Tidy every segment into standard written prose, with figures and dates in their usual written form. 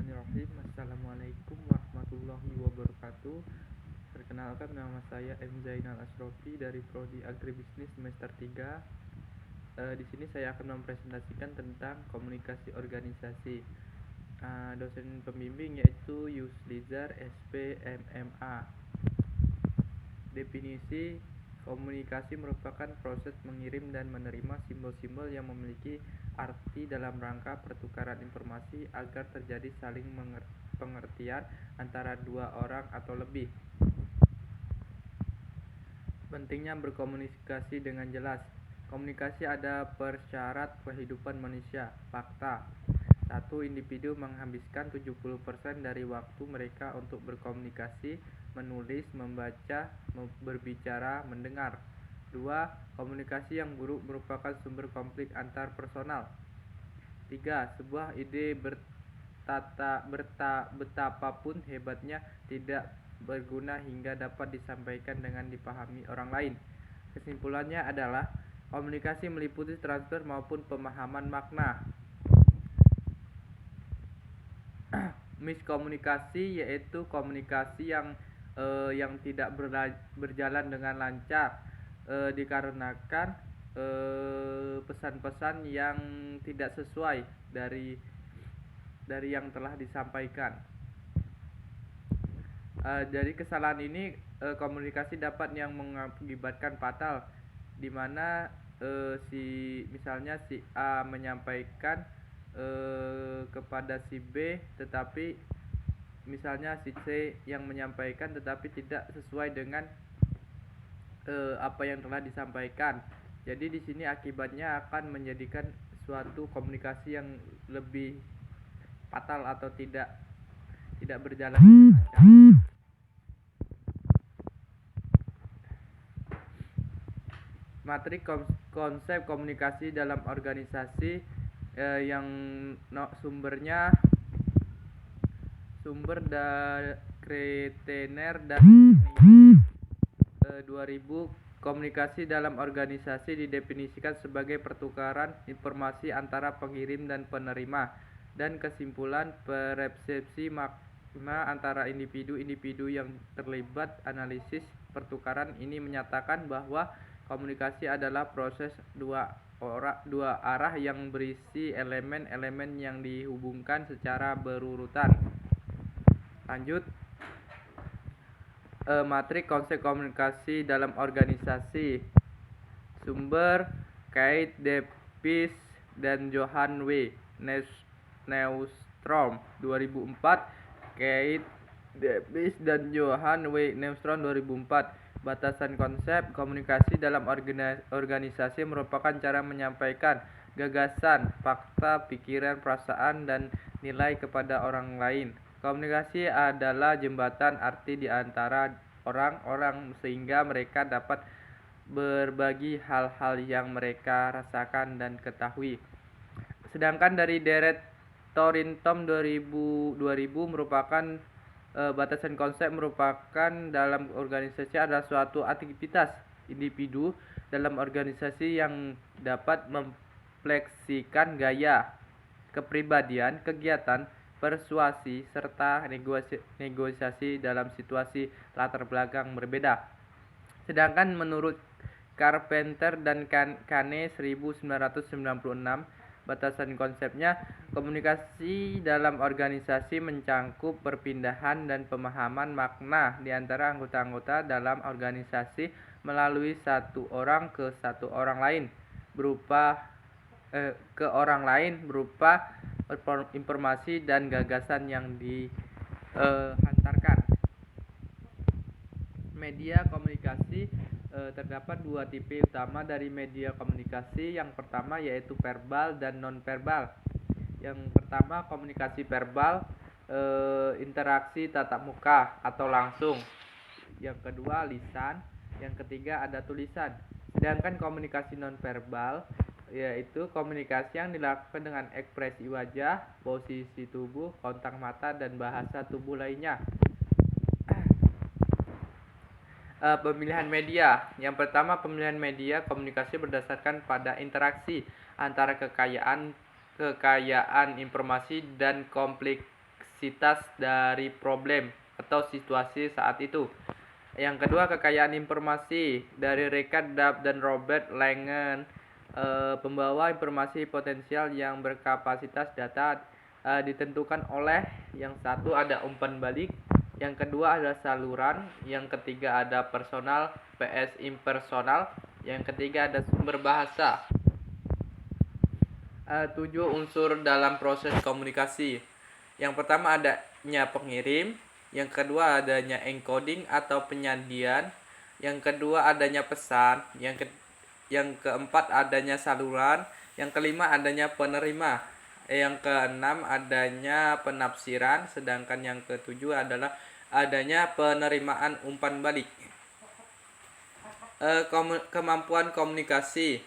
Bismillahirrahmanirrahim. Assalamualaikum warahmatullahi wabarakatuh. Perkenalkan, nama saya M. Zainal Asrofi dari Prodi Agribisnis semester 3. Di sini saya akan mempresentasikan tentang komunikasi organisasi. Dosen pembimbing yaitu Yuslizar SPMMA. Definisi: komunikasi merupakan proses mengirim dan menerima simbol-simbol yang memiliki arti dalam rangka pertukaran informasi agar terjadi saling pengertian antara dua orang atau lebih. Pentingnya berkomunikasi dengan jelas. Komunikasi ada persyarat kehidupan manusia. Fakta: satu individu menghabiskan 70% dari waktu mereka untuk berkomunikasi, menulis, membaca, berbicara, mendengar. 2. Komunikasi yang buruk merupakan sumber konflik antar personal. 3. Sebuah ide betapapun hebatnya tidak berguna hingga dapat disampaikan dengan dipahami orang lain. Kesimpulannya adalah komunikasi meliputi transfer maupun pemahaman makna. Miskomunikasi yaitu komunikasi yang tidak berjalan dengan lancar dikarenakan pesan-pesan yang tidak sesuai dari yang telah disampaikan. Dari kesalahan ini komunikasi dapat yang mengakibatkan fatal, di mana misalnya si A menyampaikan kepada si B, tetapi misalnya si C yang menyampaikan tetapi tidak sesuai dengan apa yang telah disampaikan. Jadi di sini akibatnya akan menjadikan suatu komunikasi yang lebih fatal atau tidak berjalan dengan lancar. Materi konsep komunikasi dalam organisasi yang sumber Kretener dan 2000. Komunikasi dalam organisasi didefinisikan sebagai pertukaran informasi antara pengirim dan penerima, dan kesimpulan persepsi makna antara individu-individu yang terlibat. Analisis pertukaran ini menyatakan bahwa komunikasi adalah proses dua arah yang berisi elemen-elemen yang dihubungkan secara berurutan. Lanjut. Materi konsep komunikasi dalam organisasi. Sumber: Keith Davis dan Johan W. Neustrom 2004. Keith Davis dan Johan W. Neustrom 2004. Batasan konsep komunikasi dalam organisasi merupakan cara menyampaikan gagasan, fakta, pikiran, perasaan, dan nilai kepada orang lain. Komunikasi adalah jembatan arti di antara orang-orang sehingga mereka dapat berbagi hal-hal yang mereka rasakan dan ketahui. Sedangkan dari Deret Thornton 2000 merupakan batasan konsep merupakan dalam organisasi adalah suatu aktivitas individu dalam organisasi yang dapat memfleksikan gaya, kepribadian, kegiatan, persuasi, serta negosiasi dalam situasi latar belakang berbeda. Sedangkan menurut Carpenter dan Kane 1996, batasan konsepnya, komunikasi dalam organisasi mencangkup perpindahan dan pemahaman makna di antara anggota-anggota dalam organisasi melalui satu orang ke orang lain berupa informasi dan gagasan yang dihantarkan. Media komunikasi. Terdapat dua tipe utama dari media komunikasi. Yang pertama yaitu verbal dan non-verbal. Yang pertama komunikasi verbal, interaksi tatap muka atau langsung. Yang kedua lisan. Yang ketiga ada tulisan. Sedangkan komunikasi non-verbal yaitu komunikasi yang dilakukan dengan ekspresi wajah, posisi tubuh, kontak mata, dan bahasa tubuh lainnya. Pemilihan media. Yang pertama, pemilihan media komunikasi berdasarkan pada interaksi antara kekayaan informasi dan kompleksitas kompleksitas dari problem atau situasi saat itu. Yang kedua, kekayaan informasi dari Richard Dubb dan Robert Langen, pembawa informasi potensial yang berkapasitas data ditentukan oleh yang satu ada umpan balik, yang kedua ada saluran, yang ketiga ada personal vs impersonal, yang ketiga ada sumber bahasa. 7 unsur dalam proses komunikasi. Yang pertama adanya pengirim, yang kedua adanya encoding atau penyajian, yang kedua adanya pesan, yang keempat adanya saluran, yang kelima adanya penerima, yang keenam adanya penafsiran, sedangkan yang ketujuh adalah adanya penerimaan umpan balik. Kemampuan komunikasi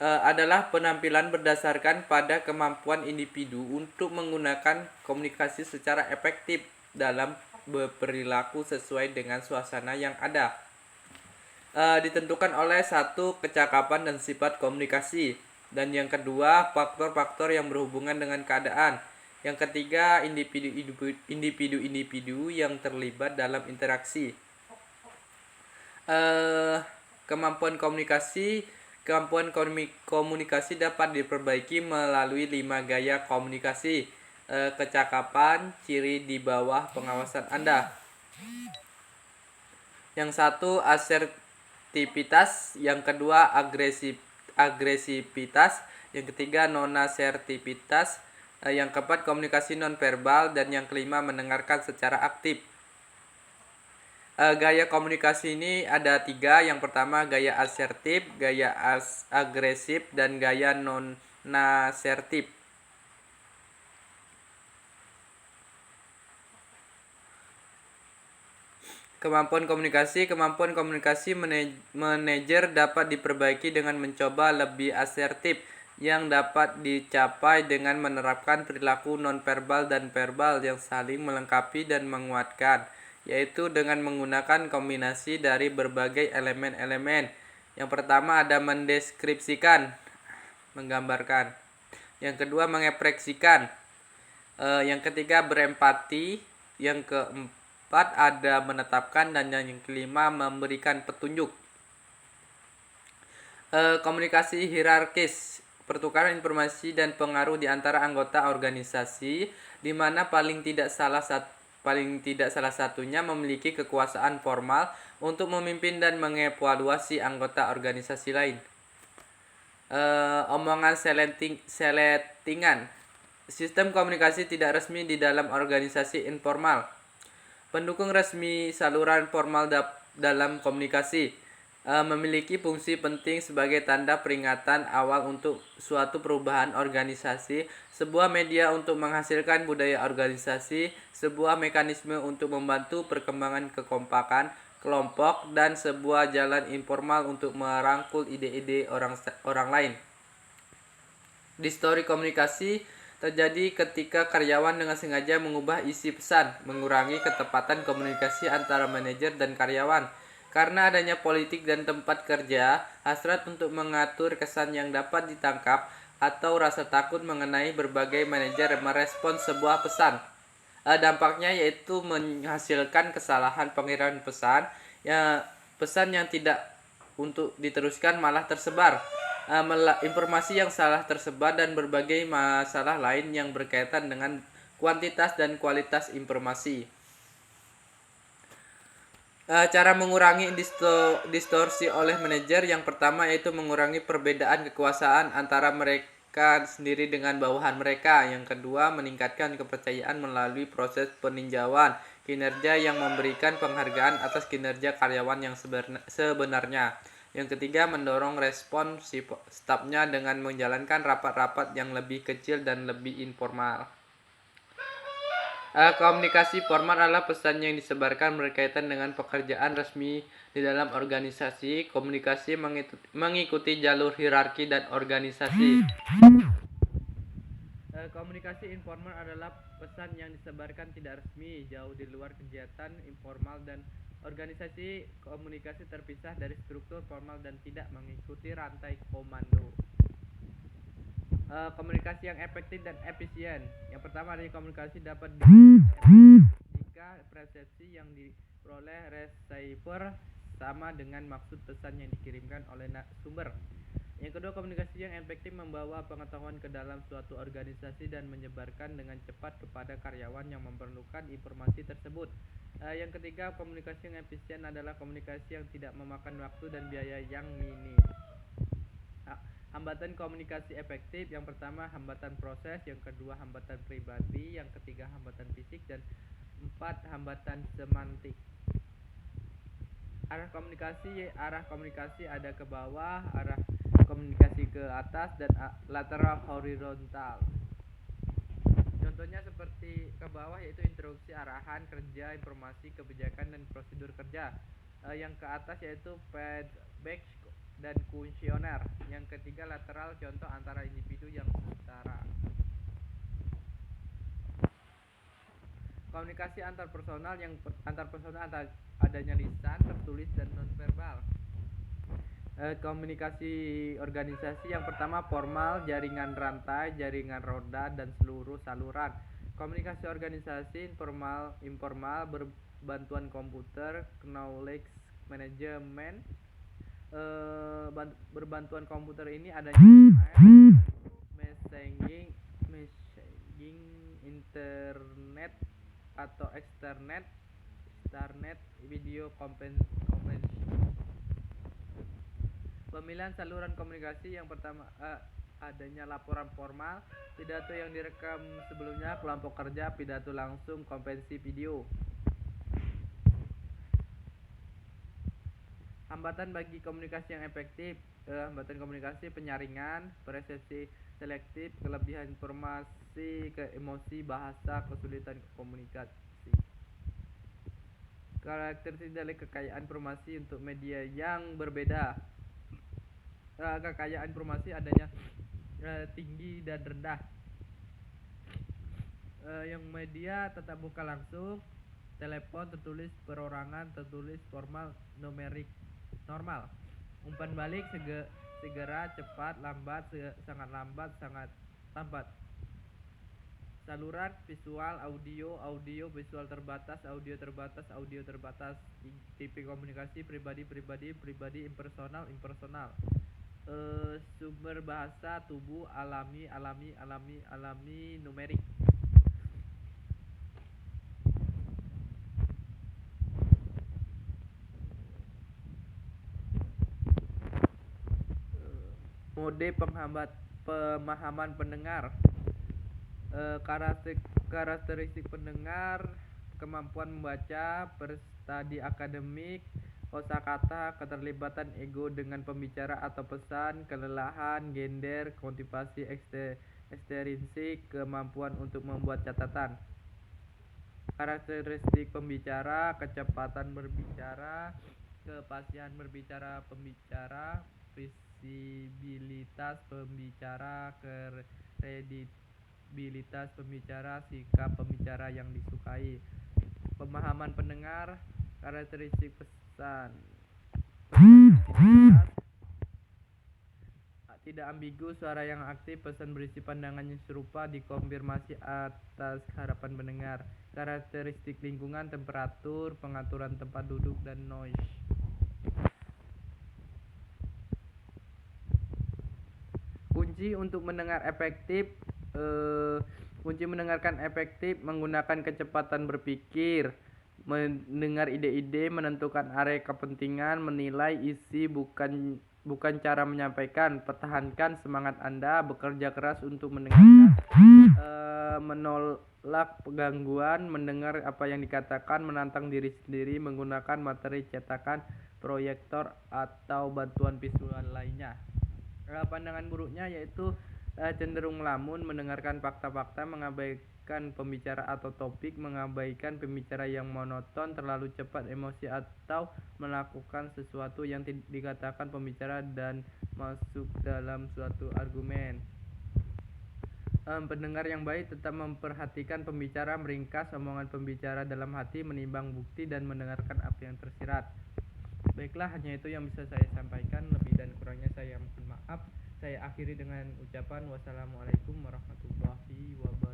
adalah penampilan berdasarkan pada kemampuan individu untuk menggunakan komunikasi secara efektif dalam berperilaku sesuai dengan suasana yang ada. Ditentukan oleh satu, kecakapan dan sifat komunikasi, dan yang kedua faktor-faktor yang berhubungan dengan keadaan. Yang ketiga individu-individu yang terlibat dalam interaksi. Kemampuan komunikasi dapat diperbaiki melalui 5 gaya komunikasi. Kecakapan, ciri di bawah pengawasan Anda. Yang satu, asertivitas, yang kedua agresivitas, yang ketiga non-asertivitas, yang keempat komunikasi nonverbal, dan yang kelima mendengarkan secara aktif. Gaya komunikasi ini ada 3. Yang pertama gaya asertif, gaya agresif, dan gaya non-asertif. Kemampuan komunikasi manajer dapat diperbaiki dengan mencoba lebih asertif, yang dapat dicapai dengan menerapkan perilaku nonverbal dan verbal yang saling melengkapi dan menguatkan, yaitu dengan menggunakan kombinasi dari berbagai elemen-elemen. Yang pertama ada mendeskripsikan, menggambarkan. Yang kedua mengekspresikan. Yang ketiga berempati. Yang keempat ada menetapkan, dan yang kelima memberikan petunjuk. Komunikasi hierarkis, pertukaran informasi dan pengaruh di antara anggota organisasi, di mana paling tidak salah satunya memiliki kekuasaan formal untuk memimpin dan mengevaluasi anggota organisasi lain. Omongan seletingan, sistem komunikasi tidak resmi di dalam organisasi informal. Pendukung resmi saluran formal dalam komunikasi memiliki fungsi penting sebagai tanda peringatan awal untuk suatu perubahan organisasi, sebuah media untuk menghasilkan budaya organisasi, sebuah mekanisme untuk membantu perkembangan kekompakan kelompok, dan sebuah jalan informal untuk merangkul ide-ide orang lain. Distorsi komunikasi terjadi ketika karyawan dengan sengaja mengubah isi pesan, mengurangi ketepatan komunikasi antara manajer dan karyawan. Karena adanya politik dan tempat kerja, hasrat untuk mengatur kesan yang dapat ditangkap, atau rasa takut mengenai berbagai manajer merespons sebuah pesan. Dampaknya yaitu menghasilkan kesalahan pengiriman pesan, pesan yang tidak untuk diteruskan malah tersebar. Informasi yang salah tersebar, dan berbagai masalah lain yang berkaitan dengan kuantitas dan kualitas informasi. Cara mengurangi distorsi oleh manajer, yang pertama yaitu mengurangi perbedaan kekuasaan antara mereka sendiri dengan bawahan mereka. Yang kedua, meningkatkan kepercayaan melalui proses peninjauan kinerja yang memberikan penghargaan atas kinerja karyawan yang sebenarnya. Yang ketiga, mendorong respon stafnya dengan menjalankan rapat-rapat yang lebih kecil dan lebih informal. Komunikasi formal adalah pesan yang disebarkan berkaitan dengan pekerjaan resmi di dalam organisasi. Komunikasi mengikuti jalur hierarki dan organisasi. Komunikasi informal adalah pesan yang disebarkan tidak resmi, jauh di luar kegiatan informal dan organisasi. Komunikasi terpisah dari struktur formal dan tidak mengikuti rantai komando. Komunikasi yang efektif dan efisien. Yang pertama dari komunikasi dapat efektif jika persepsi yang diperoleh receiver sama dengan maksud pesan yang dikirimkan oleh sumber. Yang kedua, komunikasi yang efektif membawa pengetahuan ke dalam suatu organisasi dan menyebarkan dengan cepat kepada karyawan yang memerlukan informasi tersebut. Yang ketiga, komunikasi yang efisien adalah komunikasi yang tidak memakan waktu dan biaya yang minim. Hambatan komunikasi efektif, yang pertama hambatan proses, yang kedua hambatan pribadi, yang ketiga hambatan fisik, dan empat hambatan semantik. Arah komunikasi ada ke bawah, arah komunikasi ke atas, dan lateral horizontal. Contohnya seperti ke bawah yaitu instruksi, arahan, kerja, informasi, kebijakan, dan prosedur kerja. Yang ke atas yaitu feedback dan kuesioner. Yang ketiga lateral, contoh antara individu yang setara. Komunikasi antarpersonal, yang antarpersonal adanya lisan, tertulis, dan nonverbal. Komunikasi organisasi, yang pertama formal, jaringan rantai, jaringan roda, dan seluruh saluran. Komunikasi organisasi informal, berbantuan komputer, knowledge management. Berbantuan komputer ini adanya email, messaging, internet atau externet, video conference. Pemilihan saluran komunikasi, yang pertama adanya laporan formal, pidato yang direkam sebelumnya, kelompok kerja, pidato langsung, konferensi video. Hambatan bagi komunikasi yang efektif, hambatan komunikasi, penyaringan, persepsi selektif, kelebihan informasi, emosi, bahasa, kesulitan komunikasi. Karakteristik dari kekayaan informasi untuk media yang berbeda. Kekayaan informasi adanya tinggi dan rendah. Yang media tetap muka langsung, telepon, tertulis, perorangan, tertulis, formal, numerik, normal. Umpan balik segera, cepat, lambat, sangat lambat, sangat lambat. Saluran visual, audio, visual terbatas, audio terbatas. Tipe komunikasi pribadi, impersonal. Sumber bahasa, tubuh, alami, numerik. Mode pemahaman pendengar. Karakteristik pendengar, kemampuan membaca, prestasi akademik, kosakata, keterlibatan ego dengan pembicara atau pesan, kelelahan, gender, motivasi ekstrinsik, kemampuan untuk membuat catatan. Karakteristik pembicara, kecepatan berbicara, kefasihan berbicara pembicara, visibilitas pembicara, kredibilitas pembicara, sikap pembicara yang disukai. Pemahaman pendengar, karakteristik pesan tidak ambigu, suara yang aktif, pesan berisi pandangan yang serupa, dikonfirmasi atas harapan pendengar. Karakteristik lingkungan, temperatur, pengaturan tempat duduk, dan noise. Kunci untuk mendengar efektif, kunci mendengarkan efektif menggunakan kecepatan berpikir, mendengar ide-ide, menentukan area kepentingan, menilai isi bukan cara menyampaikan. Pertahankan semangat Anda, bekerja keras untuk mendengarkan, menolak gangguan, mendengar apa yang dikatakan, menantang diri sendiri, menggunakan materi cetakan, proyektor, atau bantuan visual lainnya. Pandangan buruknya yaitu cenderung melamun, mendengarkan fakta-fakta, mengabaikan pembicara atau topik, mengabaikan pembicara yang monoton, terlalu cepat emosi, atau melakukan sesuatu yang dikatakan pembicara dan masuk dalam suatu argumen. Pendengar yang baik tetap memperhatikan pembicara, meringkas omongan pembicara dalam hati, menimbang bukti, dan mendengarkan apa yang tersirat. Baiklah, hanya itu yang bisa saya sampaikan. Lebih dan kurangnya saya mohon maaf. saya akhiri dengan ucapan wassalamualaikum warahmatullahi wabarakatuh.